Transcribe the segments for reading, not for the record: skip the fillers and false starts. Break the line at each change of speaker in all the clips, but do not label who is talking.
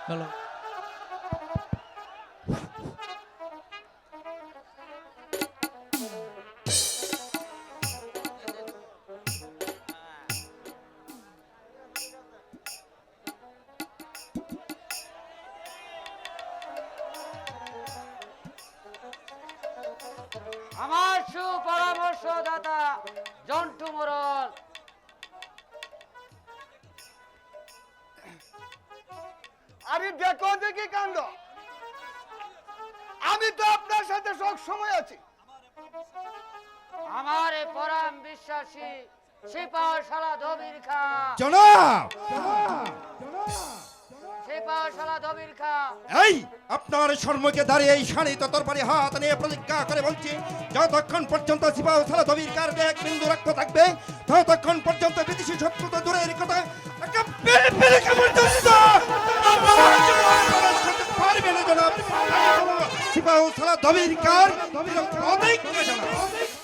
Hello.
আমার সুপরামর্শদাতা জন্টু মোড়ল।
আরে দেখো দেখি কাণ্ড, আমি তো আপনার সাথে সব সময় আছি।
আমার এই পরাম বিশ্বাসী সিপাহশালা দবির খা,
জনাব
সিপাহশালা দবির খা।
এই আপনার সম্মুখে দাঁড়িয়ে এই শানিত তরবারি হাত নিয়ে প্রতিজ্ঞা করে বলছি, যতক্ষণ পর্যন্ত সিপাহশালা দবির কারণে এক বিন্দু রক্ত থাকবে ততক্ষণ পর্যন্ত বিদেশি শত্রুতা দূরের কথা একটা পেরে পেরে কেমন পারবে না জনাব। সিপাহশালা দবির কার অধিক জনাব।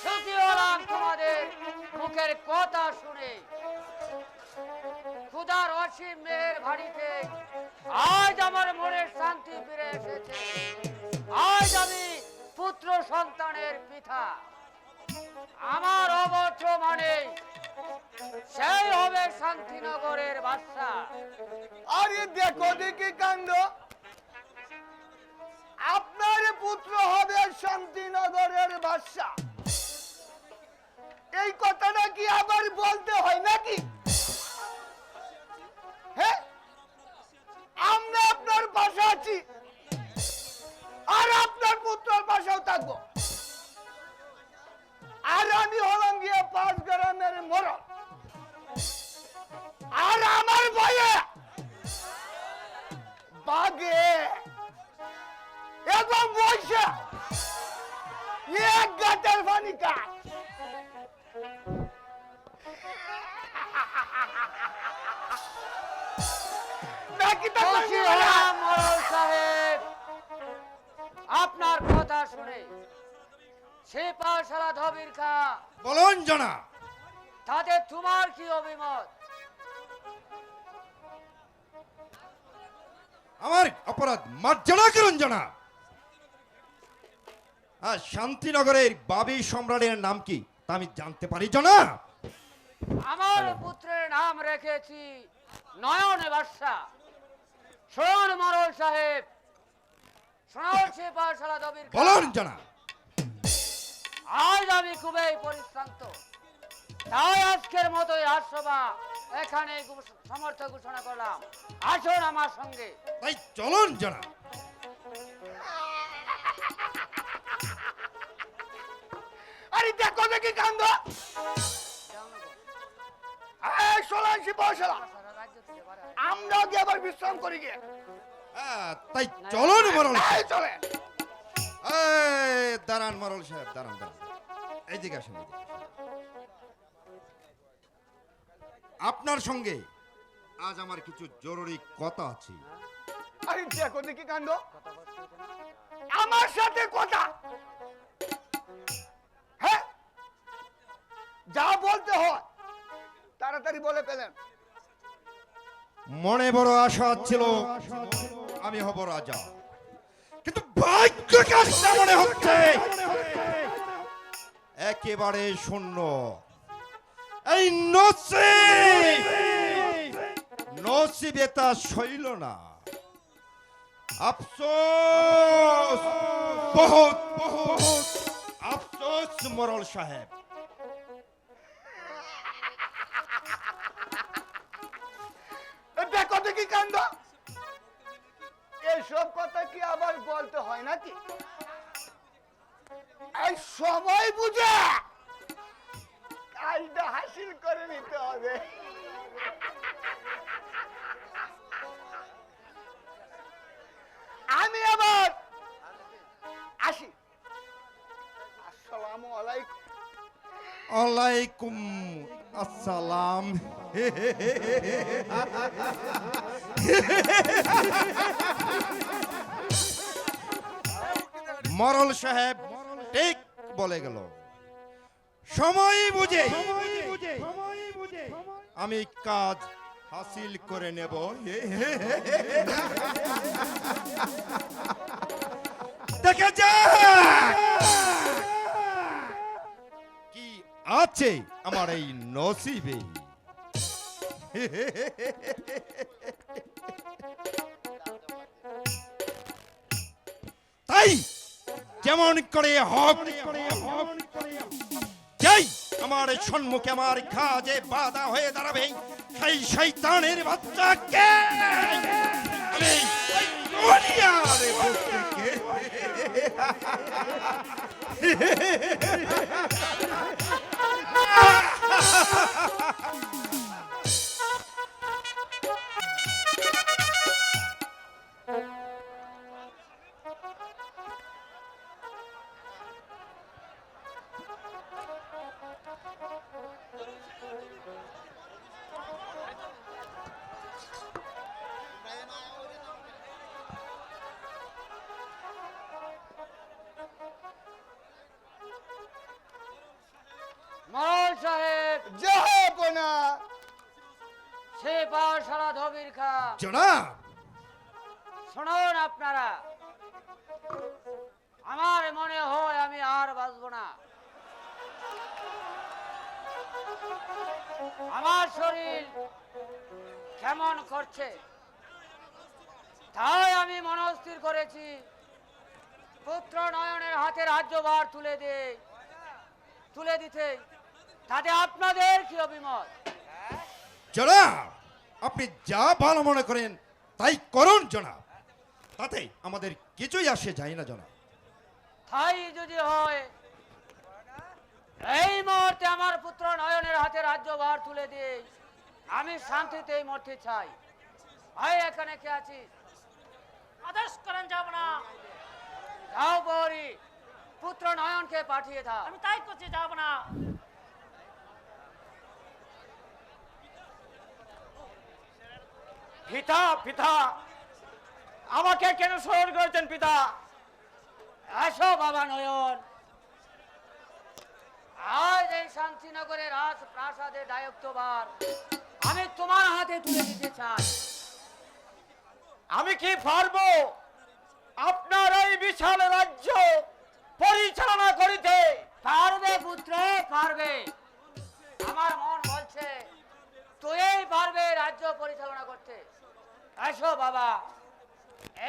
সুখী হলাম তোমাদের মুখের কথা শুনে। খুদার অসীম মেহের ভাড়িতে আজ আমার মনের শান্তি ফিরে এসেছে। আজ আমি পুত্র সন্তানের পিতা। আমার অবর্তমানে সেই হবে শান্তিনগরের বাদশা।
আরে দেখো দেখি কাণ্ড, আপনার পুত্র হবে শান্তিনগরের বাদশা। এই কথাটা কি আবার বলতে হয় নাকি? হ্যাঁ, আমরা আপনার পাশে আছি আর আপনার পুত্রের পাশেও থাকবো। আর আমি হলাম গিয়ে 5 গ্রামের মোড়ল, আর আমার ভয়ে বাগে এবং বসে এক গাটের পানি কাজ। নাকি তা
খুশি হলাম মোড়ল সাহেব আপনার কথা শুনে। সিপাহশালা ধবির খা,
বলুন জনাব।
তাতে তোমার কি অভিমত?
আমার অপরাধ মার্জনা করুন জনাব। আর শান্তিনগরের বাবি সম্রাটের নাম কি তা আমি জানতে পারি জনাব?
আমার পুত্রের নাম রেখেছি নয়ন বাদশা। শোন মোড়ল সাহেব, শোনাও সিপাহশালা দবির খা।
বলুন জনাব।
আজ আমি খুবই পরিশ্রান্ত, তাই আজকের মতো রাজসভা এখানে সমর্থ ঘোষণা করলাম। আসুন আমার সঙ্গে।
তাই চলুন জনাব।
আরে দেখো দেখি কাণ্ড, এই সোলান সিপাহশালা, আমরা গিয়ে আবার বিশ্রাম করি গিয়ে।
তাই চলুন মরল
এই চলে।
দাঁড়ান মরল সাহেব, দাঁড়ান দাঁড়ান, এইদিকে আসেন, এইদিকে আসেন। আপনার সঙ্গে আজ আমার কিছু জরুরি কথা আছে।
আরে দেখো দেখি কাণ্ড, আমার সাথে কথা। হ্যাঁ, যা বলতে হয় তাড়াতাড়ি বলে ফেলেন।
মনে বড় আশা ছিল আমি হব রাজা, কিন্তু ভাগ্য কাজটা মনে হচ্ছে একেবারে শূন্য। এই নসিবে তা সইল না। আফসোস, বহুত বহুত আফসোস মরল সাহেব।
দেখো দেখি কাণ্ড, এইসব কথা কি আবার বলতে হয় নাকি? এই সময় বুঝে কাজটা হাসিল করে নিতে হবে। আমি আবার আসি। আসসালামু আলাইকুম।
ওয়ালাইকুম আসসালাম। মরল সাহেব ঠিক বলে গেল। সময় বুঝে আমি কাজ হাসিল করে নেব। দেখে যা কি আছে আমার এই নসিবে। তাই যেমন করে হক যাই আমার সম্মুখে আমার কাজে বাধা হয়ে দাঁড়াবে সেই শয়তানের বাচ্চাকে আমি দুনিয়ার বুক থেকে
মরল সাহেব
জাহাপনা
সে পাঠশালা ধবির খা।
জনাব
শুনুন আপনারা, আমার মনে হয় আমি আর বাঁচব না। আমার শরীর কেমন করছে, তাই আমি মনস্থির করেছি পুত্র নয়নের হাতে রাজ্যভার তুলে দিতে। তাতে আপনাদের কি অভিমত?
জনাব আপনি যা ভালো মনে করেন তাই করুন জনাব, তাতে আমাদের কিছুই আসে যায় না জনাব।
তাই যদি হয়, এই মুহূর্তে আমার পুত্র নয়নের হাতে রাজ্যভার তুলে দিয়ে আমি শান্তিতে মরতে চাই। ভাই এখানে কে আছিস?
আদেশ করেন যাব না।
যাও বৌরি, পুত্র নয়নকে পাঠিয়ে দাও।
আমি তাই করছি, যাব না।
পিতা পিতা আমাকে কেন স্মরণ করেছেন পিতা?
আসো বাবা নয়ন, আজ এই শান্তিনগরের রাজ প্রাসাদের দায়িত্বভার আমি তোমার হাতে তুলে দিতে চাই।
আমি কি পারবো আপনার এই বিশাল রাজ্য পরিচালনা করিতে?
পারবে পুত্র, পারবে। আমার মন বলছে তুই পারবে রাজ্য পরিচালনা করতে। আসো বাবা,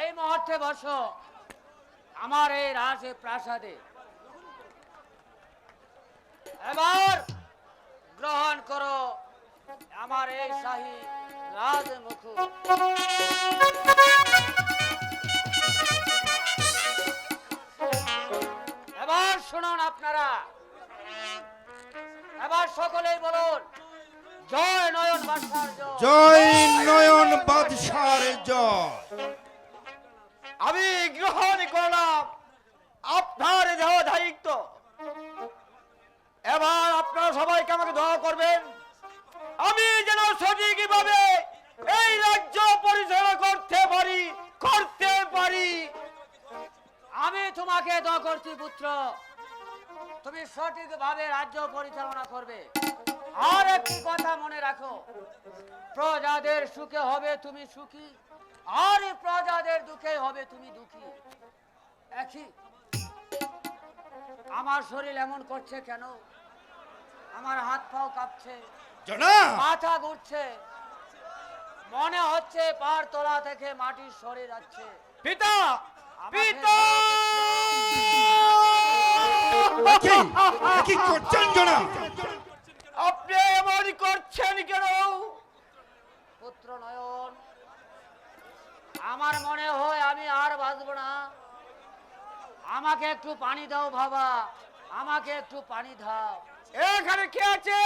এই মুহূর্তে বসো আমার এই রাজ প্রাসাদে। এবার গ্রহণ করো আমার এই শাহী রাজমুকুট। এবার শুনুন আপনারা, এবার সকলেই বলুন জয় নয়ন বাদশার জয়।
জয় নয়ন বাদশার জয়।
আমি গ্রহণ করলাম আপনার দেওয়া দায়িত্ব। এবার আপনারা সবাইকে আমাকে দোয়া করবেন, আমি যেন সঠিকভাবে এই রাজ্য পরিচালনা করতে পারি।
আমি তোমাকে দোয়া করছি পুত্র, তুমি সঠিকভাবে রাজ্য পরিচালনা করবে। আর একটি কথা মনে রাখো, প্রজাদের সুখে হবে তুমি সুখী, আর প্রজাদের দুঃখে হবে তুমি দুঃখী। একই আমার শরীর এমন করছে কেন? আমার হাত পাও কাঁপছে,
জনাব
মাথা ঘুরছে, মনে হচ্ছে পার তলা থেকে মাটি সরে যাচ্ছে।
পিতা
আমাকে
পিতা
কি কি করছেন জনাব?
আপনি এমন করছেন কেন?
পুত্র নয়ন, আমার মনে হয় আমি আর বাঁচব না। আমাকে একটু পানি দাও বাবা, আমাকে একটু পানি দাও।
এখানে কে আছে?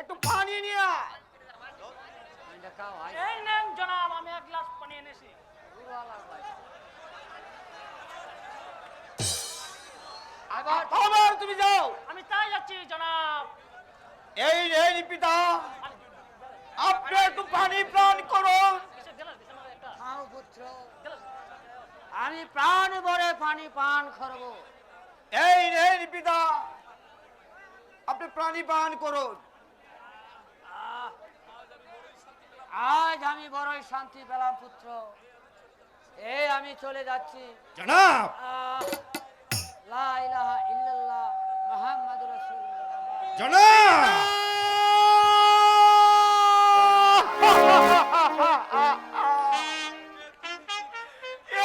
একটু পানি নিয়ে আয়।
এই নেন জনাব, আমি এক গ্লাস পানি এনেছি।
আবার তুমি যাও।
আমি তাই যাচ্ছি জনাব।
এই পিতা আপনি একটু পানি পান করুন।
খাও পুত্র, আমি প্রাণ ভরে পানি পান করব।
এই পিতা আপনি পানি পান করুন।
আজ আমি বড়ই শান্তি পেলাম পুত্র। আমি চলে যাচ্ছি।
জনাব
আহ, লা ইলাহা ইল্লাল্লাহ মুহাম্মাদুর রাসূলুল্লাহ।
জনাব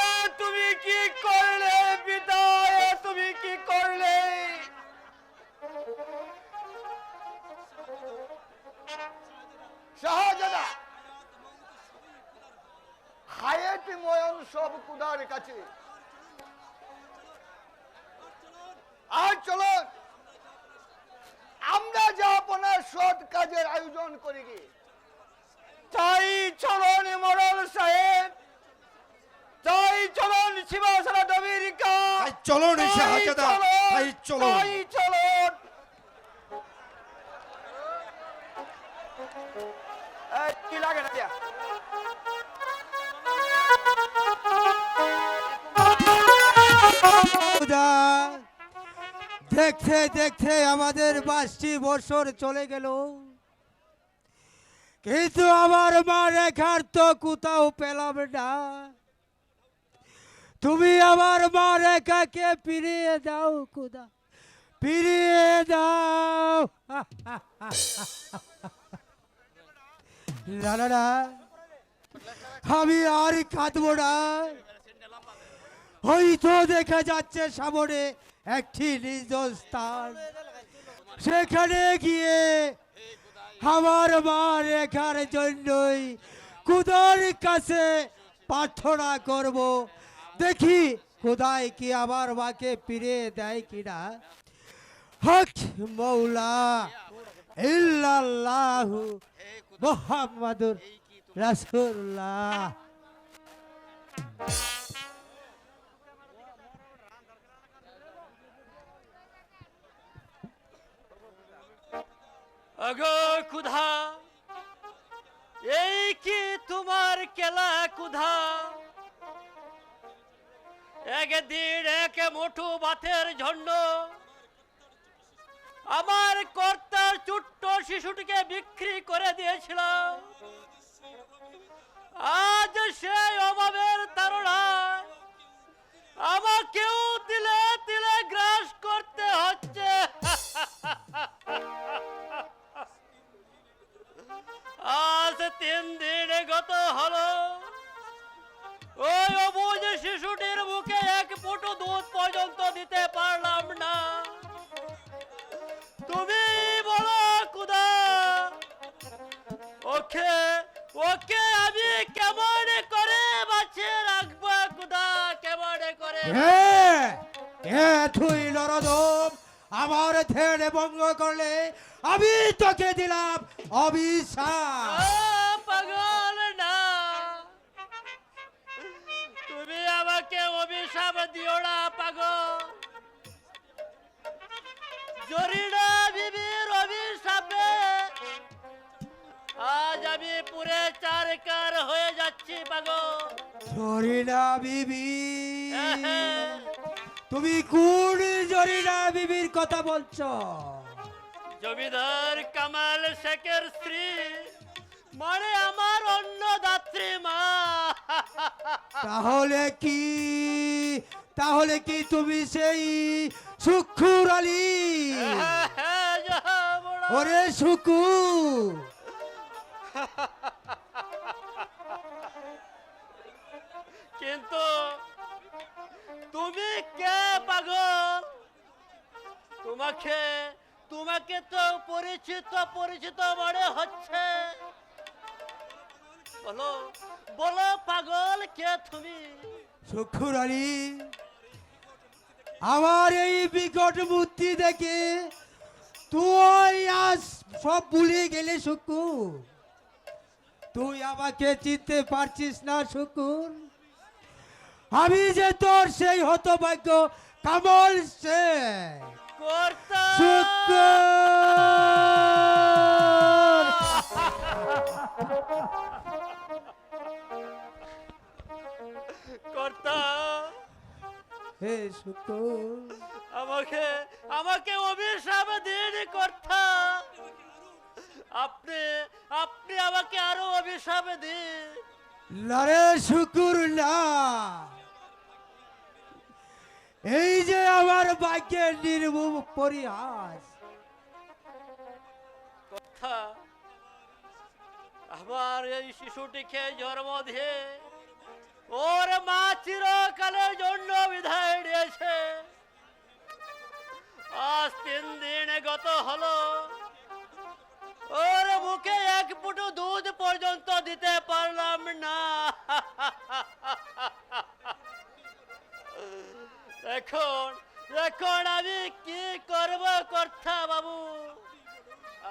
এ তুমি কি করলে পিতা, এ তুমি কি করলে? শাহজাদা হায়াত ময়ন সব কুদার কাছে। আর চলো আমরা যাপনা সৎ কাজের আয়োজন করি গে। তাই চলন মোড়ল সাহেব, তাই চলন শিবাসরা দবির কা,
তাই চলুন শাহজাদা, তাই চলুন।
তাই চলন। এই কি লাগে না দিয়া?
দেখতে দেখতে আমাদের 5টি বছর চলে গেল, কিন্তু আমার মা রেখার তো কোথাও পেলাম না। তুমি আমার মা রেখাকে ফিরিয়ে দাও খুদা, ফিরিয়ে দাও। না না না, আমি আর কাঁদবো না। হয়তো দেখা যাচ্ছে সামনে একটি নিজ স্থান, সেখানে গিয়ে আমার মা রেখার জন্যই খুদার কাছে প্রার্থনা করব। দেখি খুদাই কি আমার মাকে ফিরিয়ে দেয় কিনা। হক মৌলা ইল্লাল্লাহু মুহাম্মাদুর রাসূলুল্লাহ।
আগো কুধা, এই কি তোমার কেলা কুধা? একদিন এক মুঠো ভাতের জন্য আমার কর্তার ছোট্ট শিশুটিকে বিক্রি করে দিয়েছিলাম। আজ সেই অভাবের তাড়নায় আমাকেও তিলে তিলে গ্রাস করতে হচ্ছে। আজ 3 দিন গত হলো, ওই অবুঝ শিশুটির মুখে এক ফুটো দুধ পর্যন্ত দিতে পারলাম না। তুমি বলো খুদা, ওকে ওকে আমি কেমন করে বাঁচিয়ে রাখবো খুদা, কেমন করে?
তুই নরদম আমার থেড়ে ভঙ্গ করলে আমি তোকে দিলাম অভিশাপ।
পাগল না, তুমি আমাকে অভিশাপ দিও না পাগল। জরিনা বিবির অভিশাপে আজ আমি পুরে চারকার হয়ে যাচ্ছি পাগল।
জরিনা বিবি? তুমি কোন জরিনা বিবির কথা বলছো?
জমিদার কামাল শেখের স্ত্রী, মানে আমার অন্নদাত্রী মা।
তাহলে কি তুমি সেই শুকুর আলী? ওরে শুকুর,
কিন্তু তুমি কে পাগল? তোমাকে তো পরিচিত মনে হচ্ছে। বলো বলো পাগল, কে তুমি?
শুকুর আলী, আমার এই বিকট মূর্তি দেখে তুই আজ সব ভুলে গেলে শুকুর? তুই আমাকে চিনতে পারছিস না শুকুর? আমি যে তোর সেই হতভাগ্য কামল শেখ
কর্তা।
শুকুর।
কর্তা,
হে শুকুর,
আমাকে অভিশাপ দিন কর্তা। আপনি আপনি আমাকে আরো অভিশাপ দিন।
লারে শুকুর না, এই যে আমার ভাগ্যের নির্মম পরিহাস।
কথা, আমার এই শিশুটিকে জন্ম দিয়ে ওর মা চিরকালের জন্য বিদায় দিয়েছে। আজ 3 দিন গত হলো, ওর মুখে এক ফুটো দুধ পর্যন্ত দিতে পারলাম না। এখন এখন আমি কি করব কর্তা বাবু?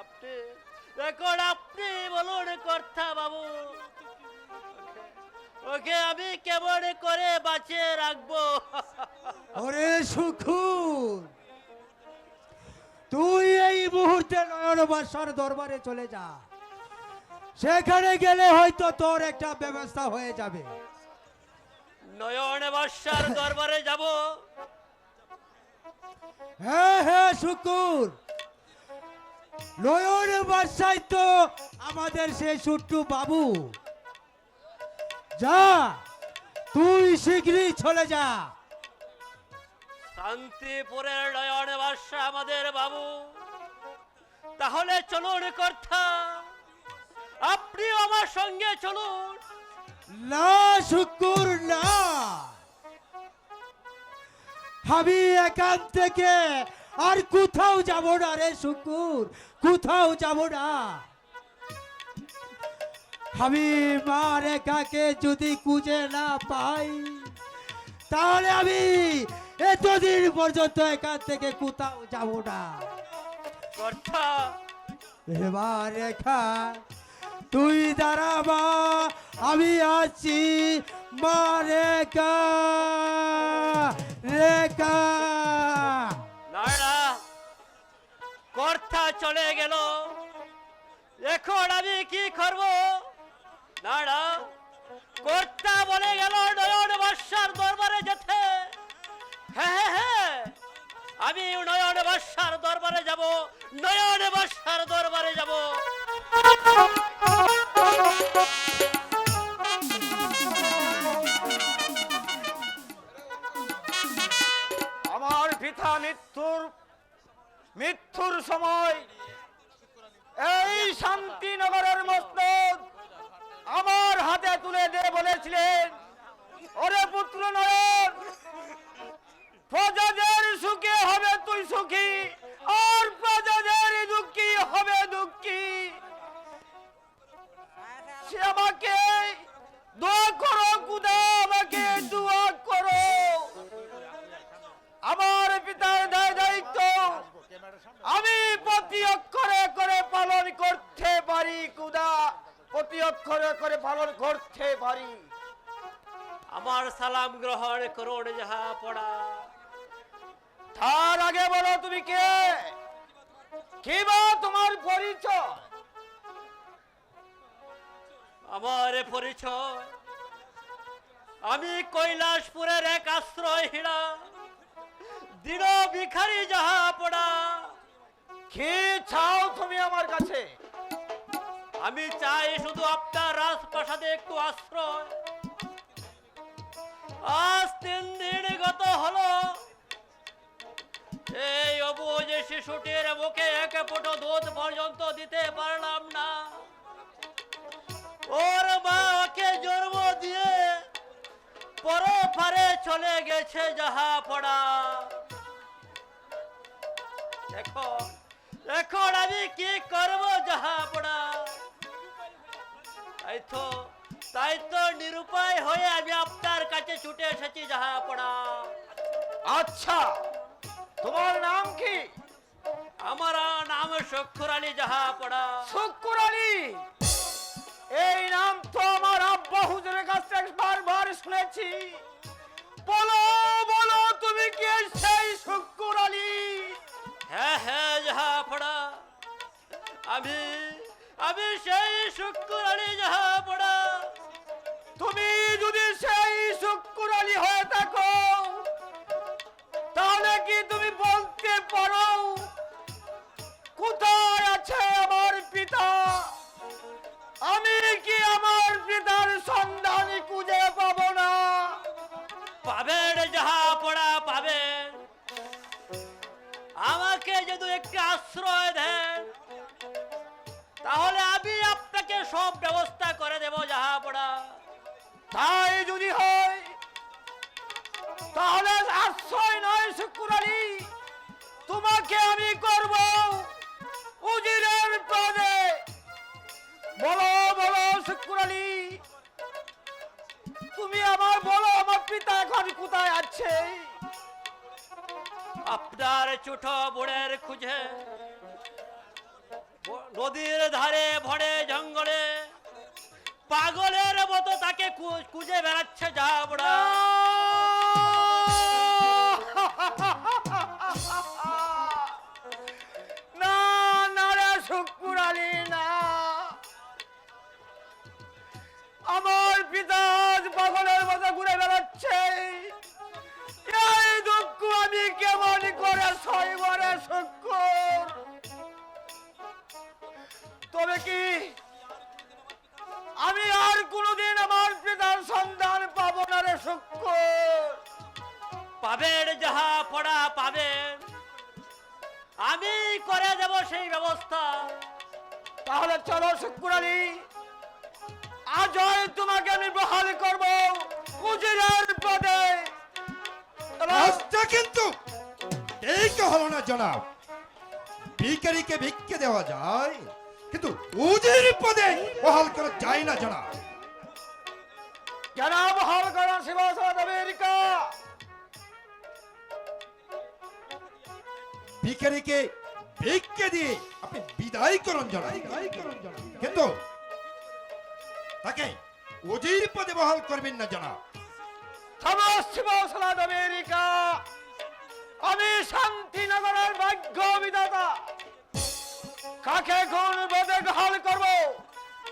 আপনি এখন আপনি বলুন কর্তা বাবু, ওকে আমি কেমন করে বাঁচিয়ে রাখবো?
ওরে শুকুর, তুই এই মুহূর্তে নয়ন বাদশার দরবারে চলে যা। সেখানে গেলে হয়তো তোর একটা ব্যবস্থা হয়ে যাবে।
নয়ন বাদশার দরবারে যাব?
হ্যাঁ হ্যাঁ শুকুর, নয়ন বাদশাই তো আমাদের সেই ছোট্ট বাবু। যা, তুই শীঘ্রই চলে যা।
শান্তিপুরের নয়ন বাদশা আমাদের বাবু? তাহলে চলুন কর্তা, আপনিও আমার সঙ্গে চলুন।
না শুকুর না, আমি এখান থেকে আর কোথাও যাব না রে শুকুর, কোথাও যাব না। আমি মা রেখাকে যদি খুঁজে না পাই, তাহলে আমি এতদিন পর্যন্ত এখান থেকে কোথাও যাব না।
কর্তা,
এবার রেখা তুই দাঁড়া মা, আমি আছি মা রেখা, রেখা।
নাড়া, কর্তা চলে গেল, এখন আমি কি করব? নাড়া, কর্তা বলে গেল নয়ন বাদশার দরবারে যেতে। হ্যাঁ হ্যাঁ হ্যাঁ, আমি নয়ন বাদশার দরবারে যাব, নয়ন বাদশার দরবারে যাব।
আমার পিতা মৃত্যুর সময় এই শান্তিনগরের মস্তক আমার হাতে তুলে দিয়ে বলেছিলেন, ওরে পুত্র নয়ন, প্রজাদের সুখে হবে তুই সুখী, আর প্রজাদের দুঃখী হবে দুঃখী। সে আমাকে দোয়া করো খুদা, আমাকে দোয়া করো। আমার পিতার দায় দায়িত্ব আমি প্রতি অক্ষরে করে পালন করতে পারি খুদা, প্রতি অক্ষরে করে পালন করতে পারি।
আমার সালাম গ্রহণ করুন যাহা পড়া।
তার আগে বলো তুমি কে, কি বা তোমার পরিচয়?
আমার পরিচয়, আমি কৈলাসপুরের এক আশ্রয়হীনা দিন ভিখারি যাহা পড়া।
কি চাও তুমি আমার কাছে?
আমি চাই শুধু আপনার রাজপ্রাসাদে একটু আশ্রয়। আজ 3 দিন গত হলো, এই অবুঝ শিশুটির মুখে এক ফুটো দুধ পর্যন্ত দিতে পারলাম না। ওর মা ওকে জন্ম দিয়ে পরপারে চলে গেছে যাহা পড়া। এখন আমি কি করব যাহা পড়া? তাই তো নিরুপায় হয়ে আমি আপনার কাছে ছুটে এসেছি যাহা পড়া।
আচ্ছা, তোমার নাম কি?
আমার নাম শুকুর আলী যাহা পড়া।
শুকুর আলী, এই নাম তো আমার আব্বা হুজুরের কাছ থেকে বারবার শুনেছি। বলো বলো, তুমি কি সেই শুকুর আলী?
হ্যাঁ হ্যাঁ যাহা পড়া, আমি সেই শুকুর আলী যাহা পড়া।
তুমি যদি সেই শুকুর আলী হয়ে থাকো, তাহলে কি তুমি বলতে পারো কোথায় আছে আমার পিতা?
আমাকে যদি একটি আশ্রয় দেন তাহলে আমি আপনাকে সব ব্যবস্থা করে দেব জাহাপড়া।
তাই যদি হয় তাহলে আশ্রয় নয় শুকুর আলী, তোমাকে আমি করব উজিরের পদে। বলো বলো শুকুর আলী, তুমি আমার বলো আমার পিতা এখন কোথায় আছে?
আপনার ছোট বোনের খুঁজে নদীর ধারে ভরে জঙ্গলে পাগলের মতো তাকে খুঁজে বেড়াচ্ছে জাহাপড়া।
না না রে শুকুর আলী, না, আমার পিতা আজ পাগলের মতো ঘুরে বেড়াচ্ছে। এই দুঃখ আমি কেমন করে সইব রে শুকুর? তবে কি আমি আর কোনোদিন আমার পিতার সন্ধান পাবো না রে শুকুর?
পাবেন জাহাপড়া পাবেন, আমি করে দেব সেই ব্যবস্থা।
তাহলে চলো শুকুর আলী, আজই তোমাকে আমি বহাল করব উজিরের পদে।
আজটা কিন্তু এই হলো না জনাব। ভিখারিকে ভিক্ষে দেওয়া যায় কিন্তু উজির পদে বহাল করা যায় না জনাব।
কেন বহাল করা শিবাসন আমেরিকা?
ভিখারিকে ভিক্ষে দিয়ে আপনি বিদায় করুন জনাব, কিন্তু তাকে উজির পদে বহাল করবেন না জনাব।
শিবাসন আমেরিকা, আমি শান্তিনগরের ভাগ্য বিধাতা। কাকে কোন পদে বহাল করব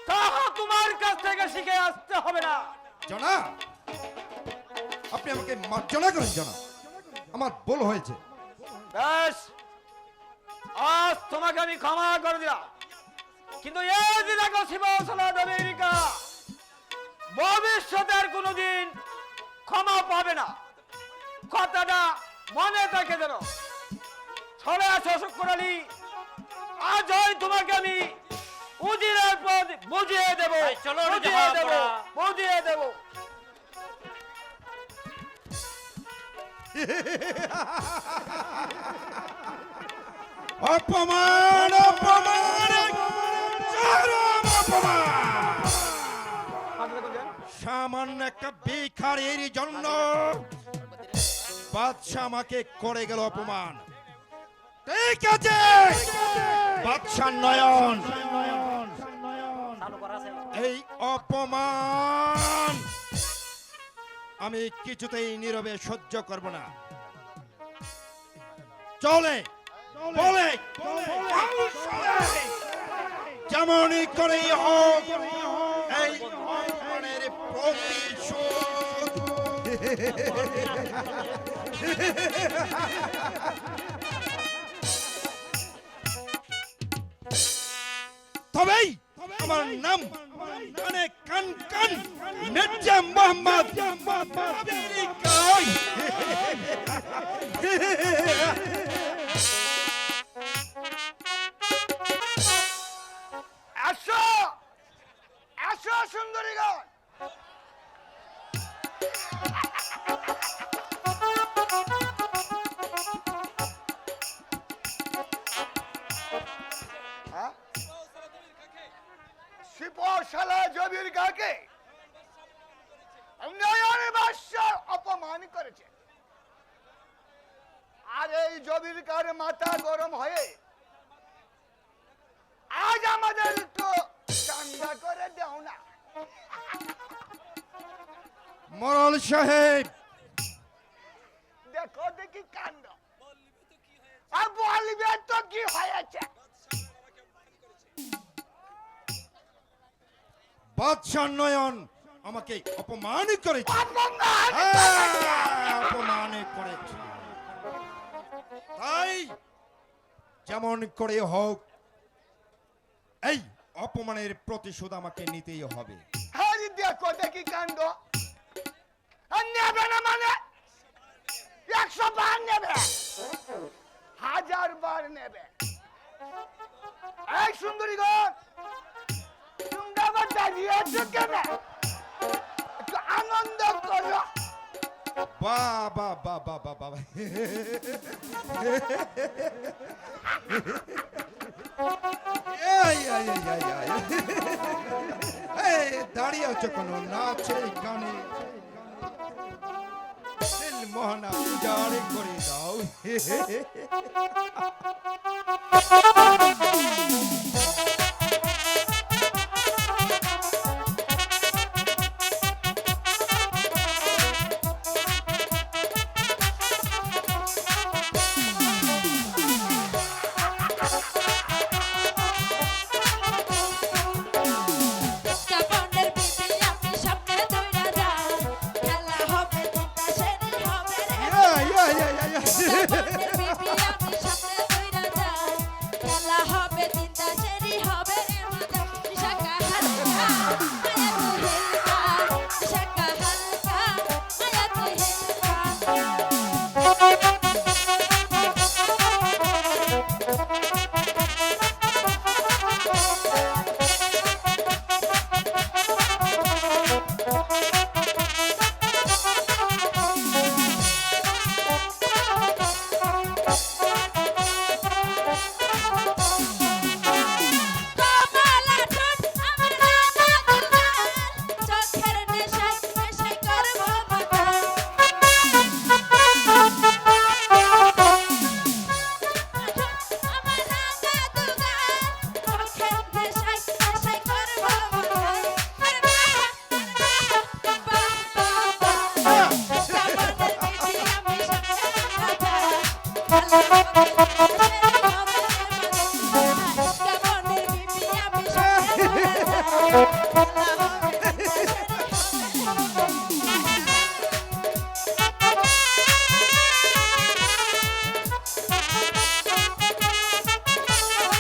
তাহা তোমার কাছ থেকে শিখে আসতে হবে না
জনাব। আপনি আমাকে মার্জনা করেন জনাব, আমার ভুল হয়েছে।
বেশ, আজ তোমাকে আমি ক্ষমা করে দিলাম, কিন্তু এই দিন শিবাসন আমেরিকা ভবিষ্যতে আর কোনোদিন ক্ষমা পাবে না, কথাটা মনে থাকে যেন। চলে আসো শুকুর আলী, আজই তোমাকে আমি উজিরের পদ বুঝিয়ে দেব,
ভাই, চলো রে
বুঝিয়ে দেব,
জাহাপড়া।
বুঝিয়ে দেব।
অপমান অপমান চরম অপমান। সামান্য একটা ভিখারির জন্য বাদশা আমাকে করে গেল অপমান। ঠিক আছে বাদশা নয়ন, এই অপমান আমি কিছুতেই নীরবে সহ্য করব না। চলে বলে যেমনই করেই হোক এই অপমানের প্রতিশোধ তবেই আমার নাম কানে কান কান মির্জা মোহাম্মদ আমেরিকায়।
আসো আসো সুন্দরীগণ, শিবশালা জবির কাকে নয়ন বাদশাহ অপমান করেছে, আর এই জবির কার মাথা গরম হয়ে আজ আমাদের তো চাঙ্গা করে দেও না।
মোরল সাহেব
দেখো দেখি কাণ্ড, আর বলবে তো কি হয়েছে।
বাদশাহ নয়ন আমাকে অপমান করেছে,
অপমান
অপমান করেছে। তাই যেমন করে হোক এই অপমানের প্রতিশোধ আমাকে নিতেই হবে।
হ্যাঁ দেখো দেখি কাণ্ড, আর নেবে না মানে 100 বার নেবে, 1000 বার করছো কেন? একটু আনন্দ করো।
বাহ বাহ বাহ বাহ বাহ বাহ এই, এই, এই, এই, এই। এই, দাঁড়িয়ে আছো কোনো নাচে গানে দিল মোহনা উজাড় করে দাও
শ্রাবণের বিপি আমি স্বপ্নে দৌড়া যাই খেলা হবে তিনটা সেরি হবে রে শ্রাবণের বিপি আমি স্বপ্নে দৌড়া যাই খেলা হবে তিনটা সেরি হবে রে মাঝে শাকা হালকা মায়া তুই হিলকা শাকা হালকা মায়া তুই কমলা ঠোঁট আমার রাঙা দুগাল চোখের নেশায় নেশায় করব মাতাল আমার রাঙা দুগাল চোখের নেশায় নেশায় করব মাতাল আরে বাহ বাহ বাহ শ্রাবণের বিপি আমি স্বপ্নে দৌড়া যাই খেলা হবে তিনটা সেরি হবে রে মাঝে শ্রাবণের বিপি আমি স্বপ্নে দৌড়া যাই খেলা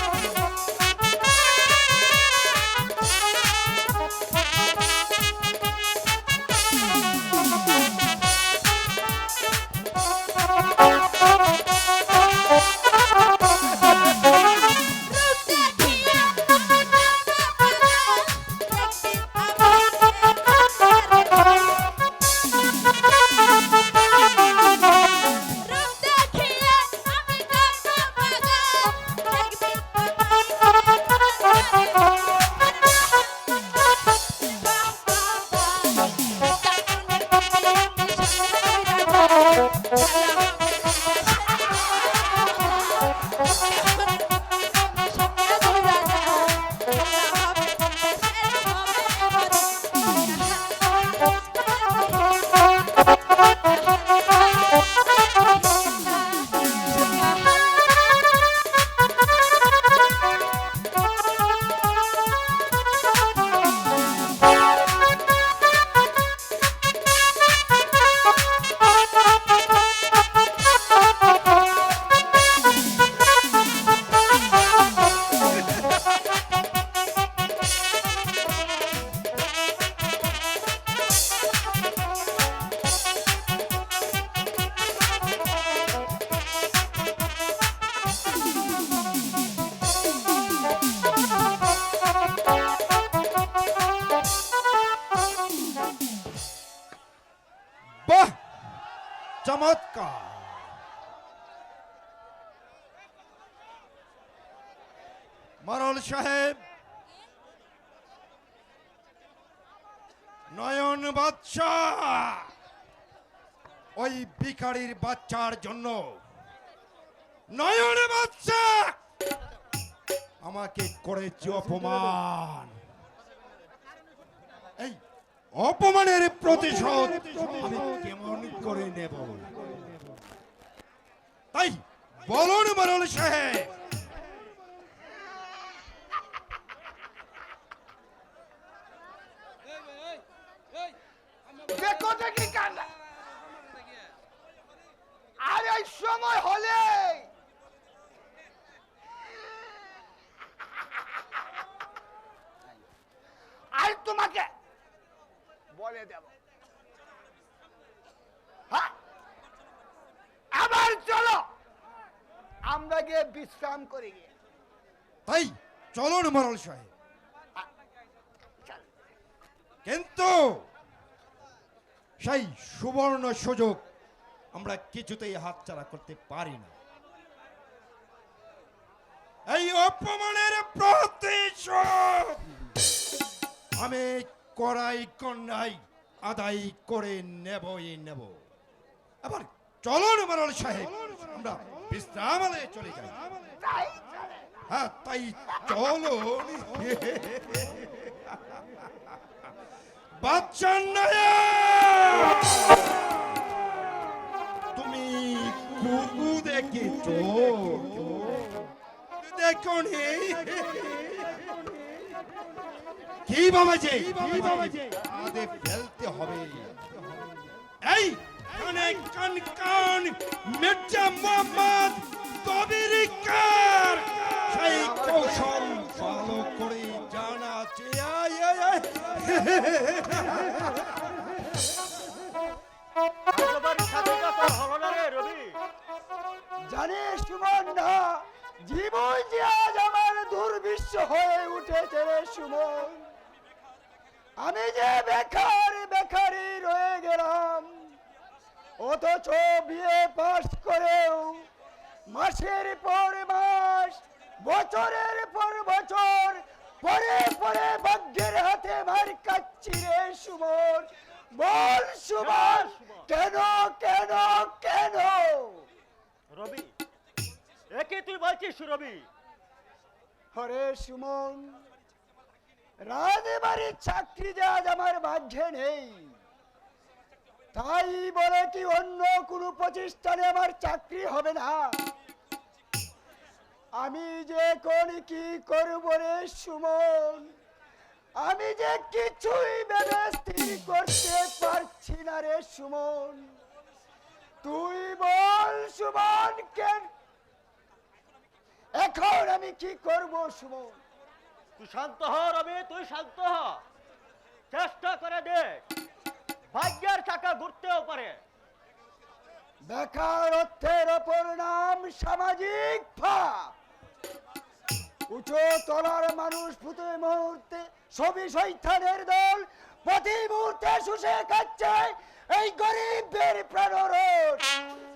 হবে তিনটা সেরি হবে রে রূপ দেখিয়া আমার রাঙা বাগান একদিন আমাকে কাছে রে রূপ দেখিয়া আমি রাঙা বাগান একদিন
বাহ চমৎকার মরল সাহেব নয়ন বাদশা ওই ভিখারির বাচ্চার জন্য নয়ন বাদশা আমাকে করেছে অপমান এই অপমানের প্রতিশোধ আমি কেমন করে নেব তাই বলুন মরল সাহেব
দেখো দেখি কান্না। আর এই সময় হলে আর তোমাকে বলে দেব। হ্যাঁ? আবার চলো আমরা গিয়ে বিশ্রাম করে গিয়ে
তাই চলুন মরল সাহেব
চল।
কিন্তু সেই সুবর্ণ সুযোগ আমরা কিছুতেই হাতছাড়া করতে পারি না। এই অপমানের প্রতিশোধ আমি করাই কন্যাই আদায় করে নেবই নেব। আবার চলুন মারাল সাহেব, আমরা বিশ্রামালয়ে চলে যাই। হ্যাঁ, তাই চলুন। বাচ্চা তুমি কুকু দেখেছ? দেখুন কি বাবাজি, আদে ফেলতে হবে। এই কানে কান কান মির্জা মোহাম্মদ কবিরিকার সেই কৌশল ভালো করে জানা আছে।
জানিস সুমন না, জীবন যে আজ আমার দুর্বিশ্ব হয়ে উঠেছে রে সুমন। আমি যে বেকার বেকারই রয়ে গেলাম, অথচ বিয়ে পাস করেও মাসের পর মাস, বছরের পর বছর পরে পরে ভাগ্যের হাতে মার খাচ্ছি রে সুমন। বল সুমন, কেন কেন কেন?
রবি, একে তুই বলছিস রবি?
হরে সুমন, রাজবাড়ির চাকরি যে আজ আমার ভাগ্যে নেই, তাই বলে কি অন্য কোনো প্রতিষ্ঠানে আমার চাকরি হবে না? আমি যে কোন কি করব রে সুমন, আমি যে কিছুই ভেবে স্থির করতে পারছি না রে সুমন। তুই বল সুমন, কেন এখন আমি কি করব সুমন?
তুই শান্ত হ রবি, তুই শান্ত হ। চেষ্টা করে দেখ, ভাগ্যের চাকা ঘুরতেও পারে।
বেকারত্বের অপর নাম সামাজিক ফাঁক। উঁচু তলার মানুষ প্রতি মুহূর্তে সবই শয়তানের দল, প্রতি মুহূর্তে শুষে খাচ্ছে এই গরিবদের প্রাণরস।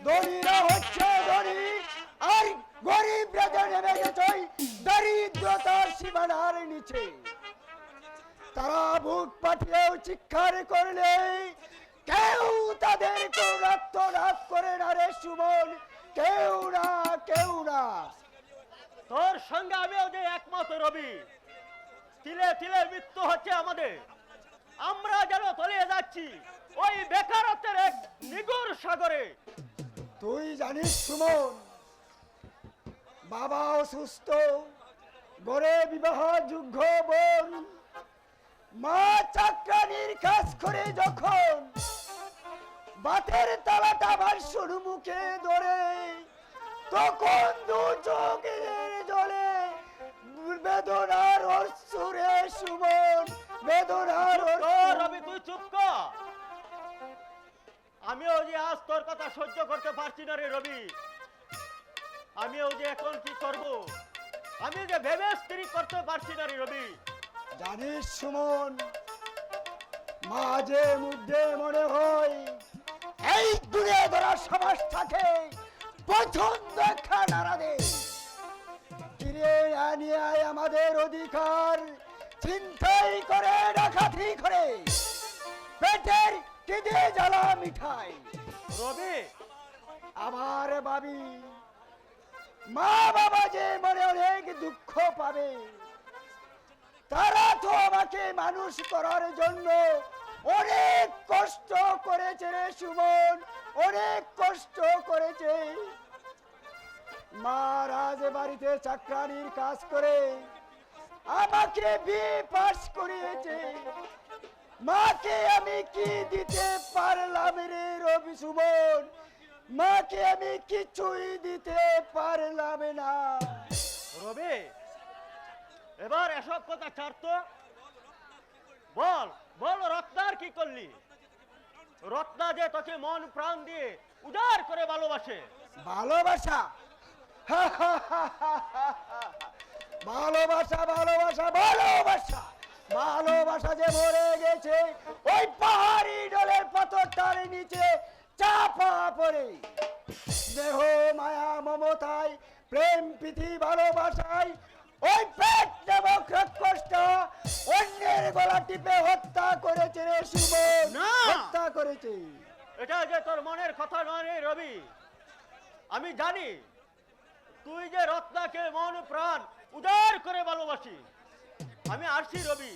ধনীরা হচ্ছে ধনী, আর গরিবরা যে নেমে গেছে দরিদ্রতার সীমানার নিচে। তারা বুক পাঠিয়েও চিৎকার করলে কেউ তাদের আত্মনাদ করে না রে সুমন, কেউ না, কেউ না।
তোর সঙ্গে আমিও যে একমত রবি। তিলে তিলে মৃত্যু হচ্ছে আমাদের, আমরা যেন তলিয়ে যাচ্ছি ওই বেকারত্বের এক নিগূঢ় সাগরে।
তুই জানিস সুমন, বাবা অসুস্থ, গড়ে বিবাহ যোগ্য বোন, মা চাকরানির কাজ করে যখন বাতের তালাটা আমার সন্মুখে ধরে, তখন দু চোখের জলে বেদনার অশ্রুরে সুমন, বেদনার
রবি তুই চুপ কর। আমিও যে আজ তোর কথা সহ্য করতে পারছি না রে রবি। আমিও যে এখন কি করব, আমি যে ভেবে স্থির করতে পারছি না রে রবি।
জানিস সুমন, মাঝে মধ্যে মনে হয় এই দূরে ধরা সমাজটাকে পছন্দ খানারা দে ফিরে আনিয়ে আমাদের অধিকার চিন্তাই করে, ডাকাতি করে, পেটের খিদে জ্বালা মিঠাই।
রবি,
আমার ভাবি মা বাবা যে মনে অনেক দুঃখ পাবে, তারা তো আমাকে মানুষ করার জন্য অনেক কষ্ট করেছে রে সুমন, অনেক কষ্ট করেছে। মা রাজ বাড়িতে চাকরানির কাজ করে আমাকে বিয়ে পাস করিয়েছে। মাকে আমি কি দিতে পারলাম রে রবি সুমন? মাকে আমি কিছুই দিতে পারলাম না।
রবি, এবার এসব কথা ছাড় তো। বল বল, রত্নার কি করলি? রত্না যে তোকে মন প্রাণ দিয়ে উদার করে ভালোবাসে।
ভালোবাসা, ভালোবাসা, ভালোবাসা, ভালোবাসা, ভালোবাসা যে মরে গেছে ওই পাহাড়ি ডলের পাথরটার নিচে চাপা পড়ে। স্নেহ মায়া মমতায় প্রেম প্রীতি ভালোবাসায় ওই পেট নামক রাক্ষসটা অন্যের গলা টিপে হত্যা করেছে রে সুমন, হত্যা করেছে।
এটা যে তোর মনের কথা নয় রে রবি, আমি জানি তুই যে রত্নাকে মন প্রাণ উদার করে ভালোবাসিস। আমি আসছি রবি,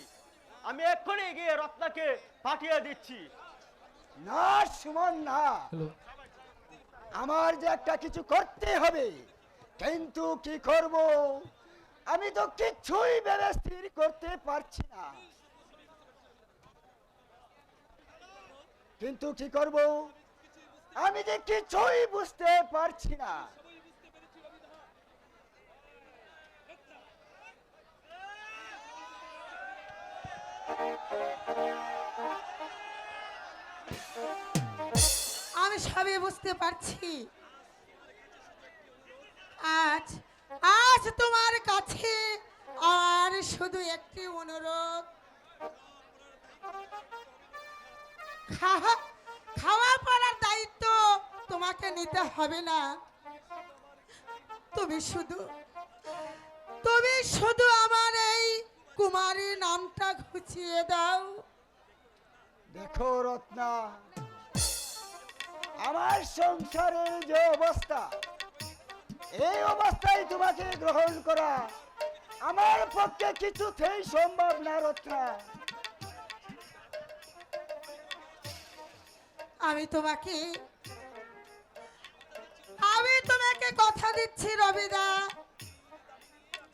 আমি এক্ষুনি গিয়ে রত্নাকে পাঠিয়ে দিচ্ছি।
না সুমন না, আমার যে একটা কিছু করতে হবে, কিন্তু কি করব আমি তো কিছুই ভেবে স্থির করতে পারছি না। কিন্তু কি করব আমি যে কিছুই বুঝতে পারছি না।
আমি সবই বুঝতে পারছি। আজ আজ তোমার কাছে আর শুধু একটি অনুরোধ, খাওয়া পড়ার দায়িত্ব তোমাকে নিতে হবে না। তুমি শুধু আমার এই কুমারী নামটা ঘুচিয়ে দাও।
দেখো রত্না, আমার সংসারের যে অবস্থা, এই অবস্থায় তোমাকে গ্রহণ করা আমার পক্ষে কিছুতেই সম্ভব না রত্না।
আমি তোমাকে কথা দিচ্ছি রবিদা,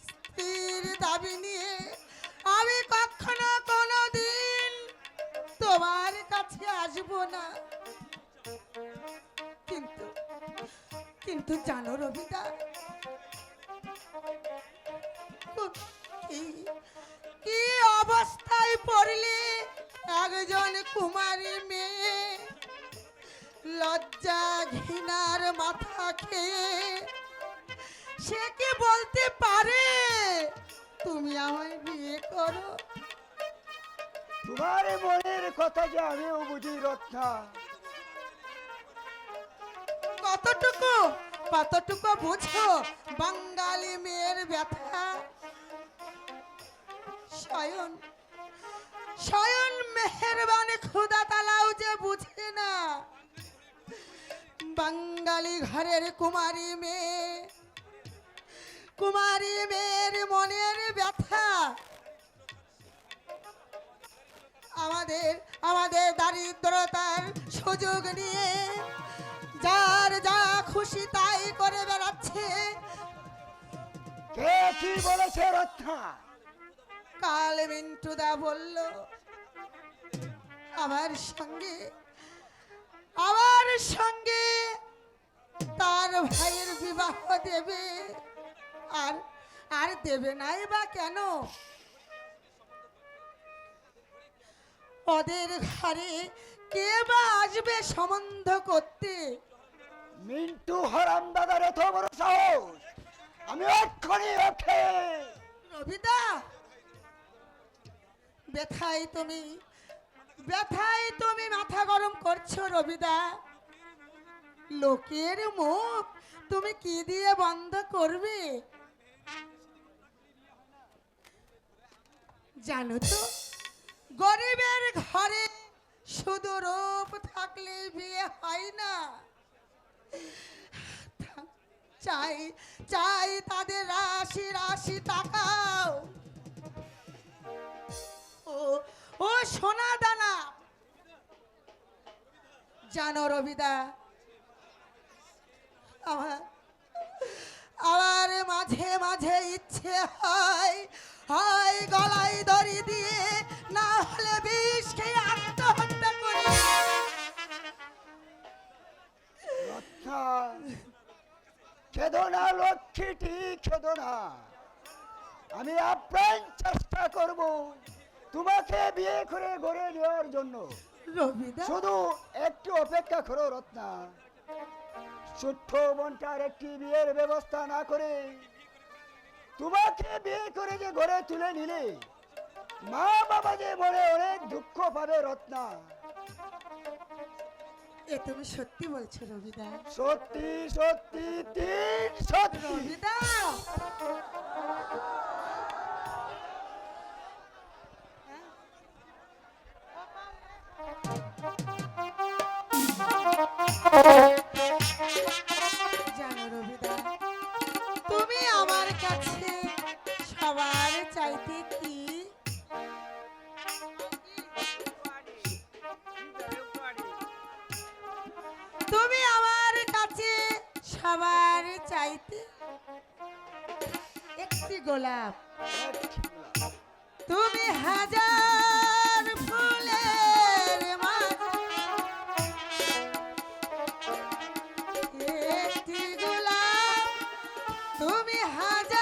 স্ত্রীর দাবি নিয়ে আমি কখনো কোনোদিন তোমার কাছে আসবো না। কিন্তু জানো রবিদা, কি অবস্থায় পড়লে একজন কুমারী মেয়ে লজ্জা ঘৃণার মাথা খেয়ে সে কি বলতে পারে তুমি আমায় বিয়ে করো?
তোমার মনের কথা যে আমিও বুঝি রত্না।
কতটুকু বুঝো বাঙালি মেয়ের ব্যথা? স্বয়ং মেহেরবান খোদা তালাও যে বুঝে না বাঙালি ঘরের কুমারী মেয়ের মনের ব্যথা। আমাদের দারিদ্রতার সুযোগ নিয়ে যার যা খুশি তাই করে বেড়াচ্ছে।
কে কি বলেছে রত্না?
কাল মিন্টুদা বলল আমার সঙ্গে তার ভাইয়ের বিবাহ দেবে। আর দেবে নাই বা কেন? ওদের ঘরে কে বা আসবে সম্বন্ধ করতে?
মিন্টু হরাম দাদার এত বড় সাহস! আমি এক্ষুনি ওকে।
রবিদা, ব্যথায় তুমি মাথা গরম করছো রবিদা। লোকের মুখ তুমি কি দিয়ে বন্ধ করবে? জানো তো, গরিবের ঘরে শুধু রূপ থাকলে বিয়ে হয় না। চাই তাদের রাশি রাশি টাকাও। ও সোনা দানা। জানো রবিদা, আমার মাঝে মাঝে ইচ্ছে হয় গলায় দড়ি দিয়ে, না হলে বিষ খেয়ে আত্মহত্যা করি।
খেদো না লক্ষ্মীটি, খেদো না। আমি আপ্রাণ চেষ্টা করব তোমাকে বিয়ে করে গড়ে নেওয়ার জন্য।
রবিদা,
শুধু একটু অপেক্ষা করো রত্না। ছোট্ট বোনটার একটি বিয়ের ব্যবস্থা না করে তোমাকে বিয়ে করে যে ঘরে তুলে নিলে মা বাবা যে বলে অনেক দুঃখ পাবে রত্না।
এ তুমি সত্যি বলছো রবিদা?
সত্যি সত্যি তিন সত্যি।
রবিদা জানো রবিদা, তুমি আমার কাছে সবার চাইতে কি? তুমি আমার কাছে সবার চাইতে একটি গোলাপ। তুমি হাজার ফুলের মাঝে একটি গোলাপ। তুমি হাজার